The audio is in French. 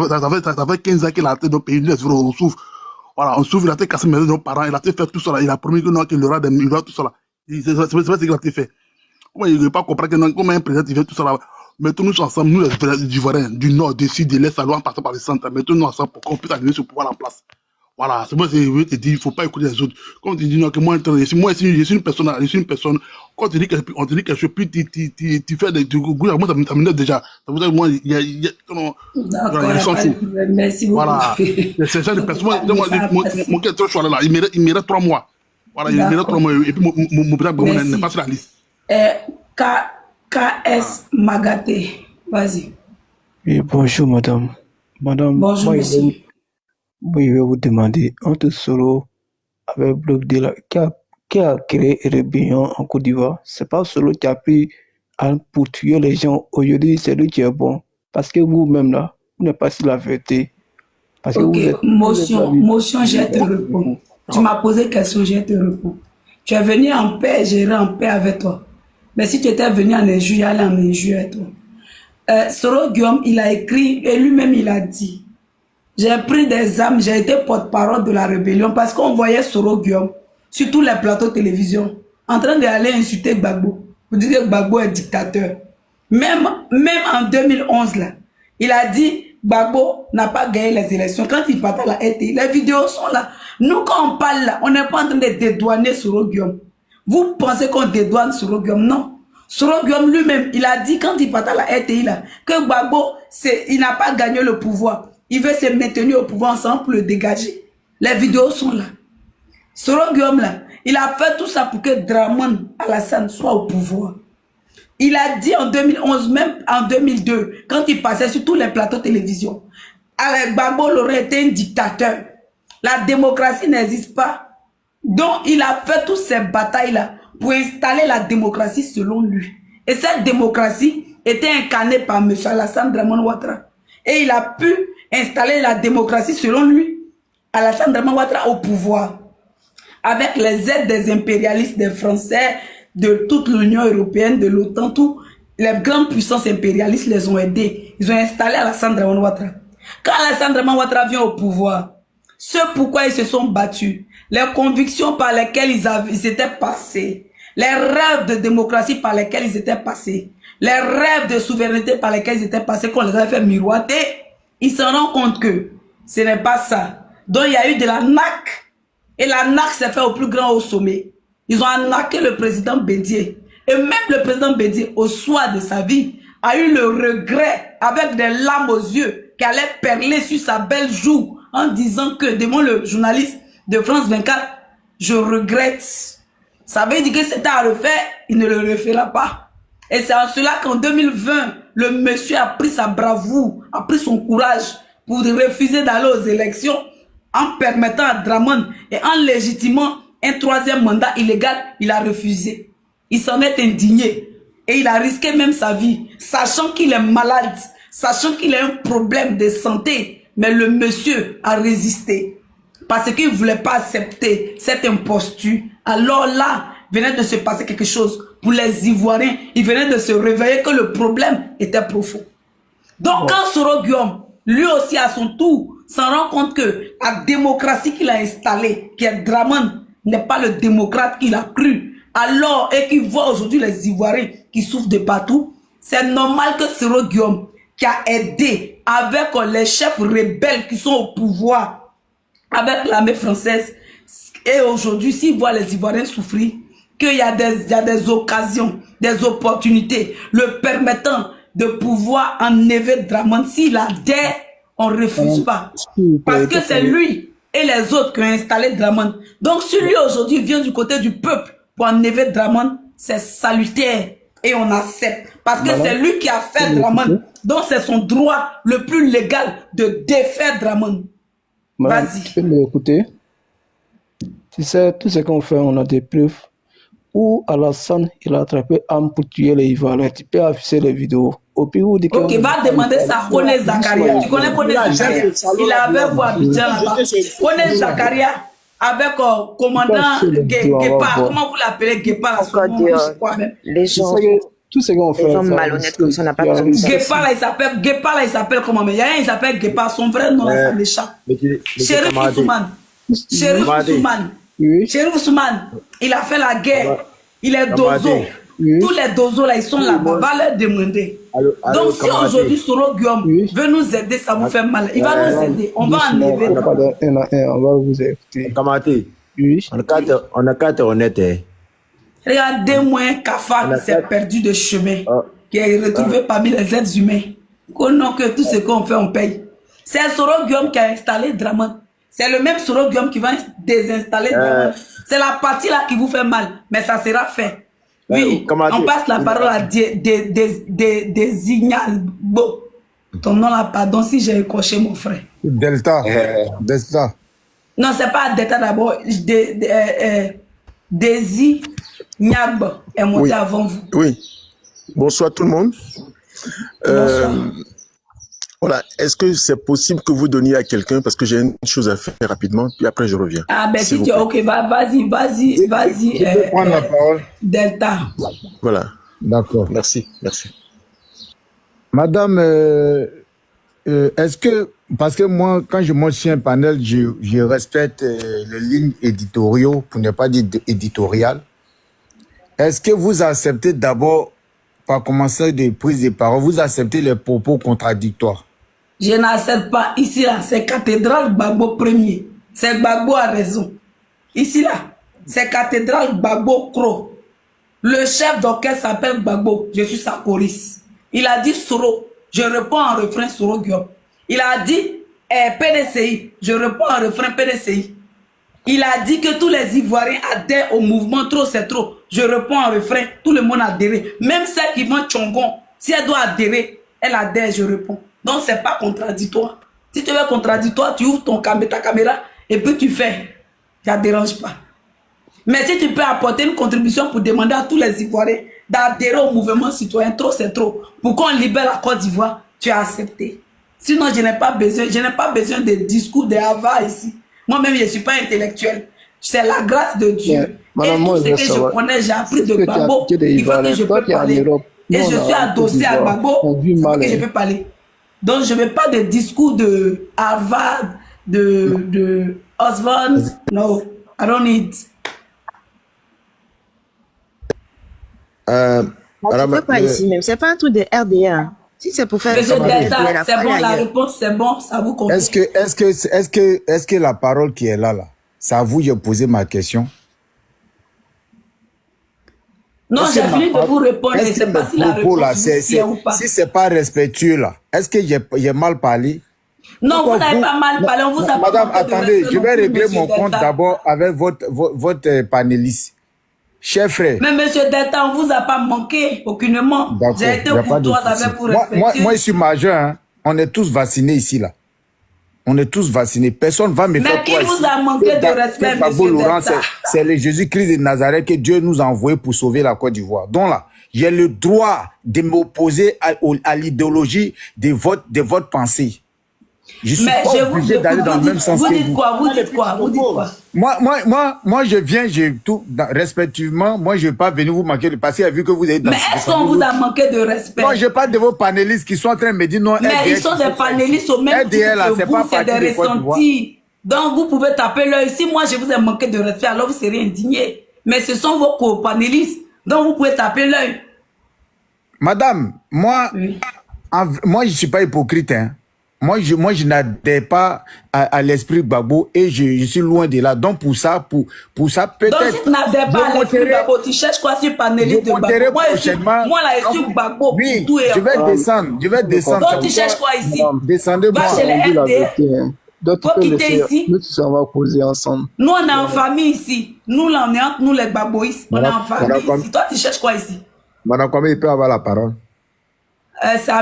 Ça fait 15 ans qu'il a été dans le pays, on souffre. Voilà, on souffre, il a été cassé mes nos parents, il a été fait tout ça là, il a promis que non, qu'il aura des millions, tout ça là. C'est pas ce qu'il a fait. Comment il ne peut pas comprendre que non, comment un président il fait tout ça là. Mettons-nous ensemble, nous les Ivoiriens, du nord, du sud, de l'est, à l'ouest, passant par le centre, mettons-nous ensemble pour qu'on puisse arriver ce pouvoir en place. Voilà, c'est moi je veux te dire, il ne faut pas écouter les autres. Quand tu dis non, que moi je suis une personne, quand tu dis on te dit quelque chose, puis tu fais des moi ça m'énerve déjà. Ça veut dire que moi, il y a son chaud. Merci beaucoup. Voilà, c'est ça de personne. Mon cœur est trop chaud là, il mérite 3 mois. Voilà, il mérite 3 mois, et puis mon président n'est pas sur la liste. KS Magaté, vas-y. Oui, bonjour madame. Madame, bonjour monsieur. Moi, je vais vous demander, entre Soro avec Bloc de la qui a créé Rébellion en Côte d'Ivoire, c'est pas Soro qui a pris pour tuer les gens. Aujourd'hui, c'est lui qui est bon. Parce que vous-même là, vous n'êtes pas sur la vérité. Parce que motion, je te réponds. Tu m'as posé question, je te réponds. Tu es venu en paix, j'irai en paix avec toi. Mais si tu étais venu en injure, j'allais en injure avec toi. Soro Guillaume, il a écrit, et lui-même il a dit, j'ai pris des armes, j'ai été porte-parole de la rébellion parce qu'on voyait Soro Guillaume sur tous les plateaux de télévision en train d'aller insulter Gbagbo. Vous dites que Gbagbo est dictateur. Même en 2011, là, il a dit Gbagbo n'a pas gagné les élections. Quand il partait à la RTI, les vidéos sont là. Nous, quand on parle là, on n'est pas en train de dédouaner Soro Guillaume. Vous pensez qu'on dédouane Soro Guillaume? Non. Soro Guillaume lui-même, il a dit quand il partait à la RTI là, que Gbagbo, il n'a pas gagné le pouvoir. Il veut se maintenir au pouvoir ensemble pour le dégager. Les vidéos sont là. Soro Guillaume là, il a fait tout ça pour que Dramane Alassane soit au pouvoir. Il a dit en 2011, même en 2002, quand il passait sur tous les plateaux de télévision, avec Gbagbo aurait été un dictateur. La démocratie n'existe pas. Donc il a fait toutes ces batailles-là pour installer la démocratie selon lui. Et cette démocratie était incarnée par M. Alassane Dramane Ouattara. Et il a pu installer la démocratie selon lui, Alassane Dramane Ouattara au pouvoir. Avec les aides des impérialistes, des Français, de toute l'Union européenne, de l'OTAN, tout, les grandes puissances impérialistes les ont aidés. Ils ont installé Alassane Dramane Ouattara. Quand Alassane Dramane Ouattara vient au pouvoir, ce pourquoi ils se sont battus, les convictions par lesquelles ils étaient passés, les rêves de démocratie par lesquels ils étaient passés, les rêves de souveraineté par lesquels ils étaient passés, qu'on les avait fait miroiter, ils se rendent compte que ce n'est pas ça. Donc il y a eu de la NAC. Et la NAC s'est fait au plus grand au sommet. Ils ont arnaqué le président Bédié. Et même le président Bédié, au soir de sa vie, a eu le regret, avec des larmes aux yeux, qui allait perler sur sa belle joue, en disant que, devant le journaliste de France 24, je regrette. Ça veut dire que c'était à refaire, il ne le refera pas. Et c'est en cela qu'en 2020, le monsieur a pris sa bravoure, a pris son courage pour refuser d'aller aux élections en permettant à Dramane et en légitimant un 3e mandat illégal, il a refusé. Il s'en est indigné et il a risqué même sa vie, sachant qu'il est malade, sachant qu'il a un problème de santé. Mais le monsieur a résisté parce qu'il ne voulait pas accepter cette imposture. Alors là, venait de se passer quelque chose pour les Ivoiriens. Il venait de se réveiller que le problème était profond. Donc quand Soro Guillaume, lui aussi à son tour, s'en rend compte que la démocratie qu'il a installée, qui est Dramane, n'est pas le démocrate qu'il a cru. Alors, et qu'il voit aujourd'hui les Ivoiriens qui souffrent de partout, c'est normal que Soro Guillaume, qui a aidé avec les chefs rebelles qui sont au pouvoir, avec l'armée française, et aujourd'hui, s'il voit les Ivoiriens souffrir, qu'il y a des occasions, des opportunités, le permettant de pouvoir enlever Dramane, s'il adhère, on ne refuse pas. Parce que c'est lui et les autres qui ont installé Dramane. Donc, si lui aujourd'hui vient du côté du peuple pour enlever Dramane, c'est salutaire et on accepte. Parce que c'est lui qui a fait Dramane. Donc, c'est son droit le plus légal de défaire Dramane. Vas-y. Tu peux m'écouter? Tu sais, tout ce qu'on fait, on a des preuves. Où Alassane, il a attrapé Am pour tuer les Ivoiriens. Tu peux afficher les vidéos. Ok, va demander ça à Kone Zakaria. Tu connais Kone Zakaria? Il avait vu Abidjan là-bas. Kone Zakaria avec commandant Guépard. Comment vous l'appelez Guépard? Les gens. Tout ce qu'on fait. Les hommes malhonnêtes comme ça, on n'a pas besoin de ça. Guépard là, il s'appelle comment? Mais il y a un, il s'appelle Guépard. Son vrai nom, là, c'est méchant. Chérif Ousmane. Chérif Ousmane. Oui. Chérif Ousmane, il a fait la guerre. Il est dozo. Oui. Tous les dozos là, ils sont là-bas. Va leur demander. Donc, si aujourd'hui Soro Guillaume veut nous aider, ça vous fait mal. Il va nous aider. On va enlever. On va vous écouter. Kamaté, Oui. on a qu'à être honnête. Hein. Regardez-moi Kafa qui s'est perdu de chemin, qui est retrouvé parmi les êtres humains. Non, que tout ce qu'on fait, on paye. C'est Soro Guillaume qui a installé Draman. C'est le même Soro Guillaume qui va désinstaller Draman. C'est la partie là qui vous fait mal, mais ça sera fait. Oui, on passe la parole à Désignabo. Ton nom là, pardon si j'ai écorché mon frère. Delta. Delta. Non, c'est pas Delta d'abord. Désignabo est monté avant vous. Oui. Bonsoir tout le monde. Bonsoir. Voilà. Est-ce que c'est possible que vous donniez à quelqu'un, parce que j'ai une chose à faire rapidement, puis après je reviens. Ah ben si tu es ok, vas-y. Prendre la parole. Delta. Voilà. D'accord. Merci. Madame, est-ce que, parce que moi, quand je monte sur un panel, je respecte les lignes éditoriaux, pour ne pas dire éditoriales. Est-ce que vous acceptez d'abord, par commencer des prises de parole, vous acceptez les propos contradictoires? Je n'accepte pas. Ici, là, c'est cathédrale Gbagbo premier. C'est Gbagbo a raison. Ici, là, c'est cathédrale Gbagbo Kro. Le chef d'orchestre s'appelle Gbagbo. Je suis sa choriste. Il a dit Soro. Je réponds en refrain Soro Guillaume. Il a dit PDCI. Je réponds en refrain PDCI. Il a dit que tous les Ivoiriens adhèrent au mouvement trop, c'est trop. Je réponds en refrain. Tout le monde adhère. Même celle qui vend Tchongon, si elle doit adhérer, elle adhère, je réponds. Donc, c'est pas contradictoire. Si tu veux contradictoire, tu ouvres ta caméra et puis tu fais. Ça ne dérange pas. Mais si tu peux apporter une contribution pour demander à tous les Ivoiriens d'adhérer au mouvement citoyen, trop c'est trop, pour qu'on libère la Côte d'Ivoire, tu as accepté. Sinon, je n'ai pas besoin de discours de Hava ici. Moi-même, je ne suis pas intellectuel. C'est la grâce de Dieu. Madame, et tout moi, ce que je connais, j'ai appris de Gbagbo. Il faut que je peux parler. Et je suis adossé à Gbagbo. Il faut que je peux parler. Donc, je ne veux pas de discours de Harvard, de Osborne. No, I don't need. On ne peut pas ici même. C'est pas un truc de RDA. Si c'est pour faire. Monsieur Delta, c'est bon, la réponse, c'est bon, ça vous convient. Est-ce que la parole qui est là, c'est à vous que j'ai posé ma question? Non, j'ai fini de vous répondre. Je ne sais pas si la réponse est ou pas. Si ce n'est pas respectueux, là, est-ce que j'ai mal parlé? Non, vous n'avez pas mal parlé. On vous a Madame, pas attendez, je vais régler mon compte d'abord avec votre panéliste. Cher frère. Mais monsieur Delta, on ne vous a pas manqué aucunement. J'ai été courtoise avec vous respecter. Moi, je suis majeur. Hein. On est tous vaccinés ici, là. On est tous vaccinés. Personne ne va me faire quoi ici. Mais qui vous a manqué de respect, monsieur Delta? C'est le Jésus-Christ de Nazareth que Dieu nous a envoyé pour sauver la Côte d'Ivoire. Donc là, j'ai le droit de m'opposer à l'idéologie de votre pensée. Je suis pas obligé d'aller dans le même sens que vous. Vous dites quoi? Moi, je viens, respectivement, moi, je ne vais pas venir vous manquer de passer à vu que vous êtes dans. Mais est-ce qu'on vous a manqué de respect? Moi, je parle de vos panélistes qui sont en train de me dire non. Mais ils sont des panélistes au même titre que vous, c'est des ressentis. Donc, vous pouvez taper l'œil. Si moi, je vous ai manqué de respect, alors vous serez indigné. Mais ce sont vos co-panélistes. Donc, vous pouvez taper l'œil. Madame, moi, je ne suis pas hypocrite, hein. Moi, je n'adhère pas à l'esprit Gbagbo et je suis loin de là. Donc, pour ça, peut-être. Donc, si tu n'adhères pas à l'esprit Gbagbo, tu cherches quoi sur panéliste de Gbagbo? Moi, là, je suis Gbagbo. Oui, je vais descendre. Donc, tu cherches quoi ici? Descendez-moi. Va chez les RDR. Faut quitter ici. Nous, on va causer ensemble. Nous, on est en famille ici. Nous, là, on est entre nous, les Gbagboïs. On est en famille ici. Toi, tu cherches quoi ici? Madame, comment il peut avoir la parole? Ça